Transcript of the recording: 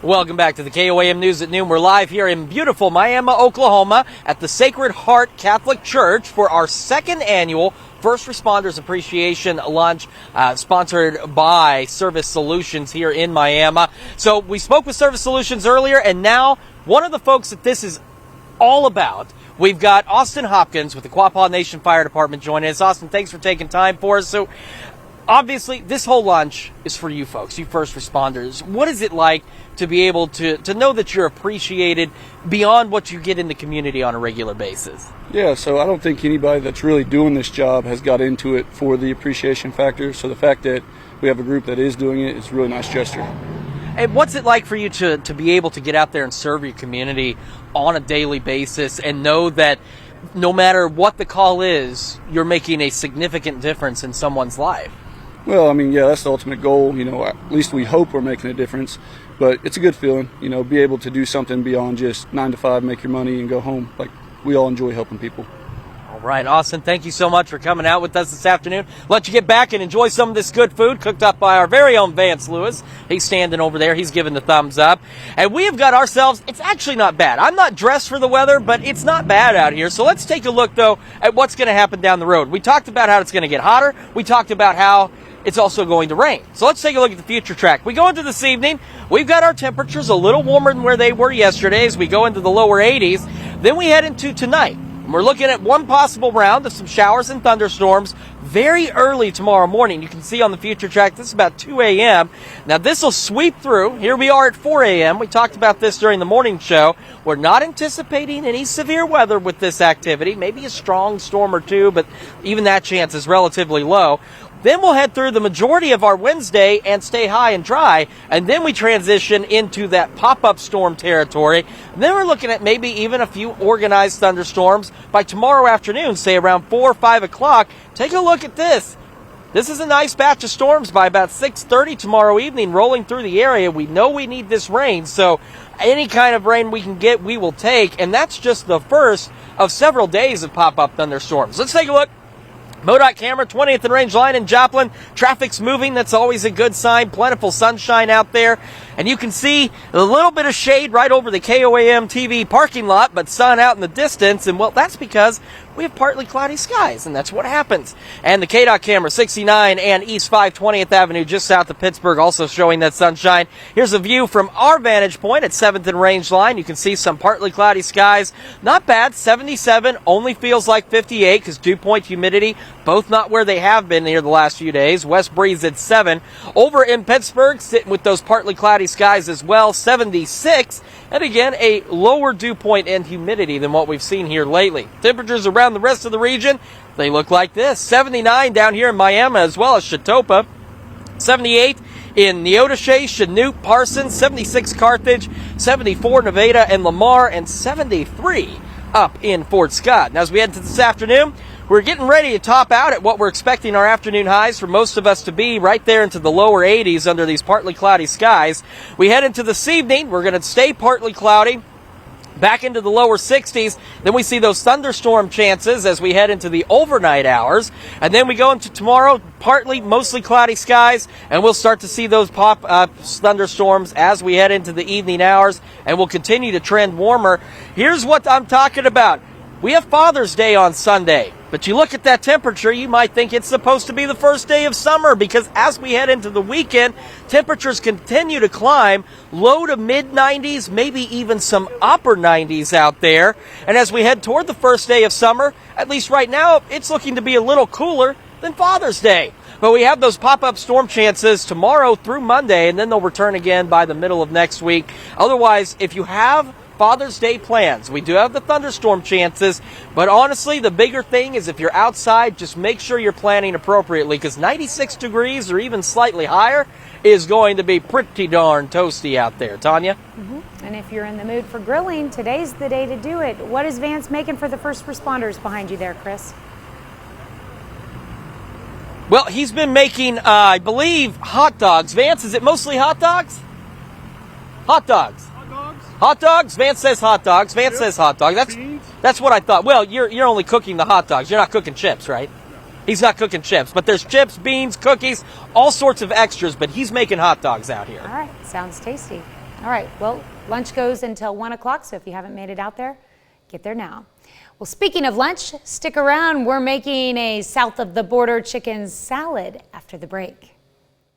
Welcome back to the KOAM News at Noon. We're live here in beautiful Miami, Oklahoma at the Sacred Heart Catholic Church for our second annual First Responders Appreciation Lunch, sponsored by Service Solutions here in Miami. So we spoke with Service Solutions earlier, and now one of the folks that this is all about, we've got Austin Hopkins with the Quapaw Nation Fire Department joining us. Austin, thanks for taking time for us. So obviously, this whole lunch is for you folks, you first responders. What is it like to be able to know that you're appreciated beyond what you get in the community on a regular basis? Yeah, so I don't think anybody that's really doing this job has got into it for the appreciation factor. So the fact that we have a group that is doing it is a really nice gesture. And what's it like for you to be able to get out there and serve your community on a daily basis and know that no matter what the call is, you're making a significant difference in someone's life? Well, I mean, yeah, that's the ultimate goal. You know, at least we hope we're making a difference. But it's a good feeling, you know, be able to do something beyond just 9 to 5, make your money and go home. Like, we all enjoy helping people. All right, Austin, thank you so much for coming out with us this afternoon. Let you get back and enjoy some of this good food cooked up by our very own Vance Lewis. He's standing over there. He's giving the thumbs up. And we have got ourselves, it's actually not bad. I'm not dressed for the weather, but it's not bad out here. So let's take a look, though, at what's going to happen down the road. We talked about how it's going to get hotter. We talked about how it's also going to rain. So let's take a look at the future track. We go into this evening. We've got our temperatures a little warmer than where they were yesterday as we go into the lower 80s. Then we head into tonight. We're looking at one possible round of some showers and thunderstorms very early tomorrow morning. You can see on the future track, this is about 2 a.m. Now, this will sweep through. Here we are at 4 a.m. We talked about this during the morning show. We're not anticipating any severe weather with this activity. Maybe a strong storm or two, but even that chance is relatively low. Then we'll head through the majority of our Wednesday and stay high and dry, and then we transition into that pop-up storm territory. And then we're looking at maybe even a few organized thunderstorms by tomorrow afternoon, say around 4 or 5 o'clock. Take a look at this. This is a nice batch of storms by about 6:30 tomorrow evening rolling through the area. We know we need this rain, so any kind of rain we can get, we will take, and that's just the first of several days of pop-up thunderstorms. Let's take a look. MoDOT camera, 20th and Range Line in Joplin. Traffic's moving. That's always a good sign. Plentiful sunshine out there. And you can see a little bit of shade right over the KOAM TV parking lot, but sun out in the distance. And, well, that's because we have partly cloudy skies, and that's what happens. And the KDOT camera, 69 and East 520th Avenue, just south of Pittsburgh, also showing that sunshine. Here's a view from our vantage point at 7th and Range Line. You can see some partly cloudy skies. Not bad, 77, only feels like 58 because dew point humidity, both not where they have been here the last few days. West breeze at 7. Over in Pittsburgh, sitting with those partly cloudy skies as well, 76. And again, a lower dew point and humidity than what we've seen here lately. Temperatures around the rest of the region, they look like this. 79 down here in Miami as well as Chatopa. 78 in Neodesha, Chanute, Parsons. 76 Carthage. 74 Nevada and Lamar. And 73 up in Fort Scott. Now, as we head to this afternoon, we're getting ready to top out at what we're expecting our afternoon highs for most of us to be right there into the lower 80s under these partly cloudy skies. We head into this evening. We're going to stay partly cloudy, back into the lower 60s. Then we see those thunderstorm chances as we head into the overnight hours. And then we go into tomorrow, partly, mostly cloudy skies, and we'll start to see those pop-up thunderstorms as we head into the evening hours, and we'll continue to trend warmer. Here's what I'm talking about. We have Father's Day on Sunday, but you look at that temperature, you might think it's supposed to be the first day of summer because as we head into the weekend, temperatures continue to climb, low to mid-90s, maybe even some upper 90s out there. And as we head toward the first day of summer, at least right now, it's looking to be a little cooler than Father's Day. But we have those pop-up storm chances tomorrow through Monday, and then they'll return again by the middle of next week. Otherwise, if you have Father's Day plans, we do have the thunderstorm chances, but honestly, the bigger thing is if you're outside, just make sure you're planning appropriately because 96 degrees or even slightly higher is going to be pretty darn toasty out there. Tanya? And if you're in the mood for grilling, today's the day to do it. What is Vance making for the first responders behind you there, Chris? Well, he's been making, I believe, hot dogs. Vance, is it mostly hot dogs? Hot dogs. Hot dogs? Vance says hot dogs. Vance says hot dog. That's what I thought. Well, you're only cooking the hot dogs. You're not cooking chips, right? He's not cooking chips, but there's chips, beans, cookies, all sorts of extras, but he's making hot dogs out here. All right. Sounds tasty. All right, well, lunch goes until 1 o'clock, so if you haven't made it out there, get there now. Well, speaking of lunch, stick around. We're making a south of the border chicken salad after the break.